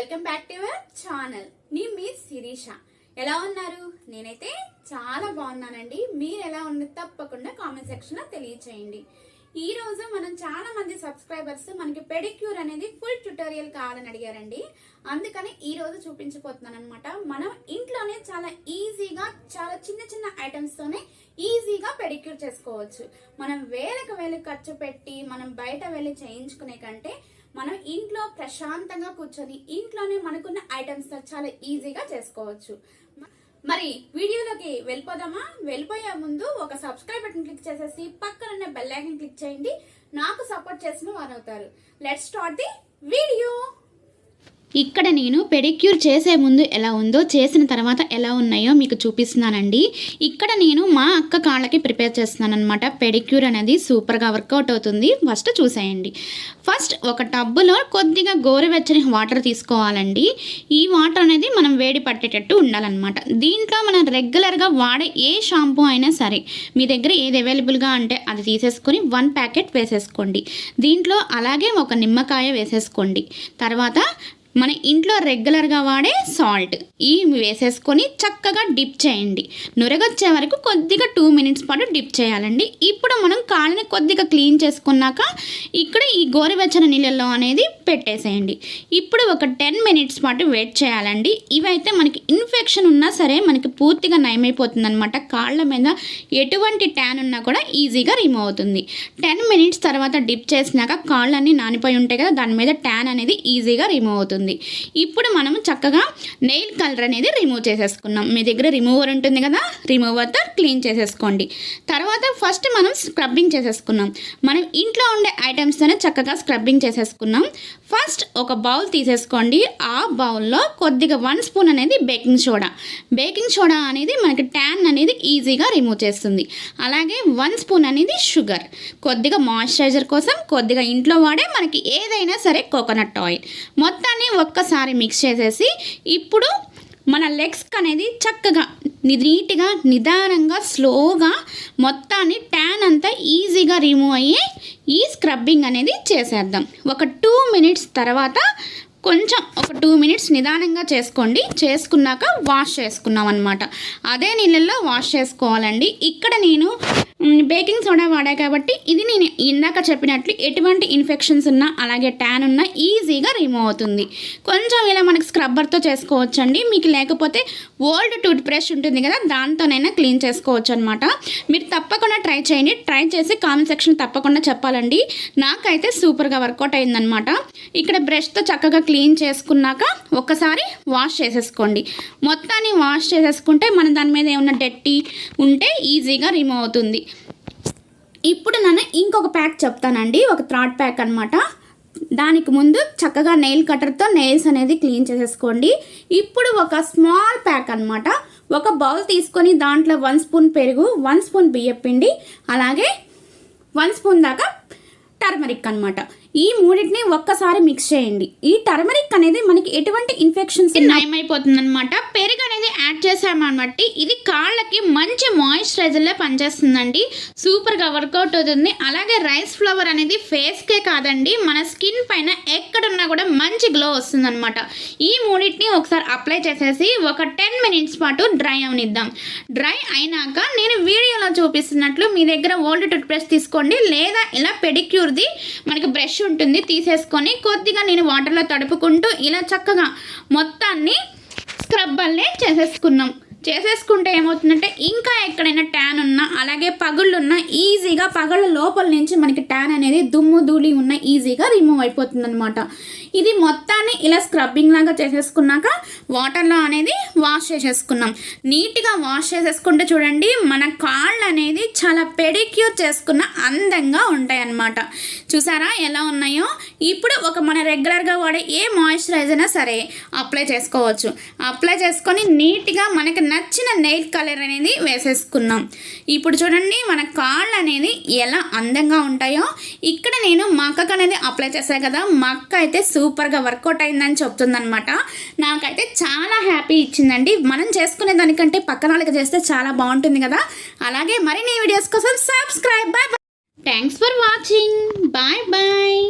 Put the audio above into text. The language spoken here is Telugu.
Welcome back to our channel. మీ శిరీష. ఎలా ఉన్నారు? నేనైతే చాలా బాగున్నానండి. మీరు ఎలా ఉన్నారు తప్పకుండా కామెంట్ సెక్షన్ లో తెలియచేయండి. ఈ రోజు మనం చాలా మంది సబ్స్క్రైబర్స్ మనకి పెడిక్యూర్ అనేది ఫుల్ ట్యుటోరియల్ కావాలని అడిగారండి. అందుకని ఈ రోజు చూపించబోతున్నాను అనమాట. మనం ఇంట్లోనే చాలా ఈజీగా చాలా చిన్న చిన్న ఐటమ్స్ తోనే ఈజీగా పెడిక్యూర్ చేసుకోవచ్చు. మనం వేలకు ఖర్చు పెట్టి మనం బయట వెళ్ళి చేయించుకునే కంటే మనం ఇంట్లో ప్రశాంతంగా కూర్చొని ఇంట్లోనే మనకున్న ఐటమ్స్ తో చాలా ఈజీగా చేసుకోవచ్చు. మరి వీడియోలోకి వెళ్ళిపోదామా? వెళ్ళిపోయే ముందు ఒక సబ్స్క్రైబ్ బటన్ క్లిక్ చేసేసి పక్కనున్న బెల్ ఐకాన్ క్లిక్ చేయండి. నాకు సపోర్ట్ చేసిన వారు అవుతారు. Let's start the video. ఇక్కడ నేను పెడిక్యూర్ చేసే ముందు ఎలా ఉందో చేసిన తర్వాత ఎలా ఉన్నాయో మీకు చూపిస్తున్నానండి. ఇక్కడ నేను మా అక్క కాళ్ళకి ప్రిపేర్ చేస్తున్నాను అనమాట. పెడిక్యూర్ అనేది సూపర్గా వర్కౌట్ అవుతుంది. ఫస్ట్ చూసేయండి. ఫస్ట్ ఒక టబ్బులో కొద్దిగా గోరువెచ్చని వాటర్ తీసుకోవాలండి. ఈ వాటర్ అనేది మనం వేడి పట్టేటట్టు ఉండాలన్నమాట. దీంట్లో మనం రెగ్యులర్గా వాడే ఏ షాంపూ అయినా సరే మీ దగ్గర ఏది అవైలబుల్గా అంటే అది తీసేసుకొని 1 ప్యాకెట్ వేసేసుకోండి. దీంట్లో అలాగే ఒక నిమ్మకాయ వేసేసుకోండి. తర్వాత మన ఇంట్లో రెగ్యులర్గా వాడే సాల్ట్ ఇవి వేసేసుకొని చక్కగా డిప్ చేయండి. నురగొచ్చే వరకు కొద్దిగా 2 మినిట్స్ పాటు డిప్ చేయాలండి. ఇప్పుడు మనం కాళ్ళని కొద్దిగా క్లీన్ చేసుకున్నాక ఇక్కడ ఈ గోరువెచ్చని నీళ్ళల్లో అనేది పెట్టేసేయండి. ఇప్పుడు ఒక 10 మినిట్స్ పాటు వెయిట్ చేయాలండి. ఇవైతే మనకి ఇన్ఫెక్షన్ ఉన్నా సరే మనకి పూర్తిగా నయమైపోతుంది అనమాట. కాళ్ళ మీద ఎటువంటి ట్యాన్ ఉన్నా కూడా ఈజీగా రిమూవ్ అవుతుంది. 10 మినిట్స్ తర్వాత డిప్ చేసినాక కాళ్ళన్నీ నానిపోయి ఉంటాయి కదా, దాని మీద ట్యాన్ అనేది ఈజీగా రిమూవ్ అవుతుంది. ఇప్పుడు మనం చక్కగా నెయిల్ కలర్ అనేది రిమూవ్ చేసేసుకున్నాం. మీ దగ్గర రిమూవర్ ఉంటుంది కదా, రిమూవర్తో క్లీన్ చేసేసుకోండి. తర్వాత ఫస్ట్ మనం స్క్రబ్బింగ్ చేసేసుకున్నాం. మనం ఇంట్లో ఉండే ఐటమ్స్తోనే చక్కగా స్క్రబ్బింగ్ చేసేసుకున్నాం. ఫస్ట్ ఒక బౌల్ తీసేసుకోండి. ఆ బౌల్లో కొద్దిగా 1 స్పూన్ అనేది బేకింగ్ సోడా అనేది మనకి ట్యాన్ అనేది ఈజీగా రిమూవ్ చేస్తుంది. అలాగే 1 స్పూన్ అనేది షుగర్, కొద్దిగా మాయిశ్చరైజర్ కోసం, కొద్దిగా ఇంట్లో వాడే మనకి ఏదైనా సరే కోకోనట్ ఆయిల్, మొత్తాన్ని ఒక్కసారి మిక్స్ చేసేసి ఇప్పుడు మన లెగ్స్కి అనేది చక్కగా నీట్గా నిదానంగా స్లోగా మొత్తాన్ని ట్యాన్ అంతా ఈజీగా రిమూవ్ అయ్యే ఈ స్క్రబ్బింగ్ అనేది చేసేద్దాం. ఒక 2 మినిట్స్ తర్వాత కొంచెం ఒక 2 మినిట్స్ నిదానంగా చేసుకోండి. చేసుకున్నాక వాష్ చేసుకున్నాం అనమాట. అదే నీళ్ళల్లో వాష్ చేసుకోవాలండి. ఇక్కడ నేను బేకింగ్ సోడా వాడా కాబట్టి ఇది నేను ఇందాక చెప్పినట్లు ఎటువంటి ఇన్ఫెక్షన్స్ ఉన్నా అలాగే ట్యాన్ ఉన్నా ఈజీగా రిమూవ్ అవుతుంది. కొంచెం ఇలా మనకి స్క్రబ్బర్తో చేసుకోవచ్చండి. మీకు లేకపోతే ఓల్డ్ టూత్ బ్రష్ ఉంటుంది కదా, దాంతోనైనా క్లీన్ చేసుకోవచ్చు అనమాట. మీరు తప్పకుండా ట్రై చేయండి. ట్రై చేసి కామెంట్ సెక్షన్ తప్పకుండా చెప్పాలండి. నాకైతే సూపర్గా వర్కౌట్ అయిందనమాట. ఇక్కడ బ్రష్తో చక్కగా క్లీన్ చేసుకున్నాక ఒక్కసారి వాష్ చేసేసుకోండి. మొత్తాన్ని వాష్ చేసేసుకుంటే మన దాని మీద ఏమన్నా డెట్టి ఉంటే ఈజీగా రిమూవ్ అవుతుంది. ఇప్పుడు నేను ఇంకొక ప్యాక్ చెప్తానండి. ఒక థర్డ్ ప్యాక్ అనమాట. దానికి ముందు చక్కగా నెయిల్ కట్టర్తో నెయిల్స్ అనేది క్లీన్ చేసేసుకోండి. ఇప్పుడు ఒక స్మాల్ ప్యాక్ అనమాట. ఒక బౌల్ తీసుకొని దాంట్లో 1 స్పూన్ పెరుగు, 1 స్పూన్ బియ్యపిండి, అలాగే 1 స్పూన్ దాకా టర్మరిక్ అనమాట. ఈ మూడింటిని ఒక్కసారి మిక్స్ చేయండి. ఈ టర్మరిక్ అనేది మనకి ఎటువంటి ఇన్ఫెక్షన్స్ నయమైపోతుంది అనమాట. పెరుగు అనేది యాడ్ చేసామన్నమాట. ఇది కాళ్ళకి మంచి మాయిశ్చరైజర్లో పనిచేస్తుందండి. సూపర్గా వర్కౌట్ అవుతుంది. అలాగే రైస్ ఫ్లవర్ అనేది ఫేస్కే కాదండి, మన స్కిన్ పైన ఎక్కడున్నా కూడా మంచి గ్లో వస్తుంది అనమాట. ఈ మూడింటిని ఒకసారి అప్లై చేసేసి ఒక 10 మినిట్స్ పాటు డ్రై అవనిద్దాం. డ్రై అయినాక నేను వీడియోలో చూపిస్తున్నట్లు మీ దగ్గర ఓల్డ్ టూత్ బ్రష్ తీసుకోండి, లేదా ఇలా పెడిక్యూర్ది మనకి బ్రష్ ఉంటుంది తీసేసుకొని కొద్దిగా నేను వాటర్లో తడుపుకుంటూ ఇలా చక్కగా మొత్తాన్ని స్క్రబ్బల్నే చేసేసుకుంటే ఏమవుతుందంటే ఇంకా ఎక్కడైనా ట్యాన్ ఉన్నా అలాగే పగుళ్ళు ఉన్నా ఈజీగా పగుళ్ళ లోపల నుంచి మనకి ట్యాన్ అనేది దుమ్ము ధూళి ఉన్న ఈజీగా రిమూవ్ అయిపోతుంది అనమాట. ఇది మొత్తాన్ని ఇలా స్క్రబ్బింగ్ లాగా చేసేసుకున్నాక వాటర్లో అనేది వాష్ చేసేసుకున్నాం. నీట్గా వాష్ చేసేసుకుంటే చూడండి మన కాళ్ళు అనేది చాలా పెడిక్యూర్ చేసుకున్న అందంగా ఉంటాయి అన్నమాట. చూసారా ఎలా ఉన్నాయో? ఇప్పుడు ఒక మన రెగ్యులర్గా వాడే ఏ మాయిశ్చరైజర్ అయినా సరే అప్లై చేసుకోవచ్చు. అప్లై చేసుకొని నీట్గా మనకి నచ్చిన నెయిల్ కలర్ అనేది వేసేసుకున్నాం. ఇప్పుడు చూడండి మన కాళ్ళు అనేది ఎలా అందంగా ఉంటాయో. ఇక్కడ నేను మా అక్కకు అనేది అప్లై చేశాను కదా, మా అక్క అయితే సూపర్గా వర్కౌట్ అయిందని చెప్తుందనమాట. నాకైతే చాలా హ్యాపీ ఇచ్చిందండి. మనం చేసుకునే దానికంటే పక్కన వాళ్ళకి చేస్తే చాలా బాగుంటుంది కదా. అలాగే మరిన్ని వీడియోస్ కోసం subscribe. Bye. Thanks for watching. Bye.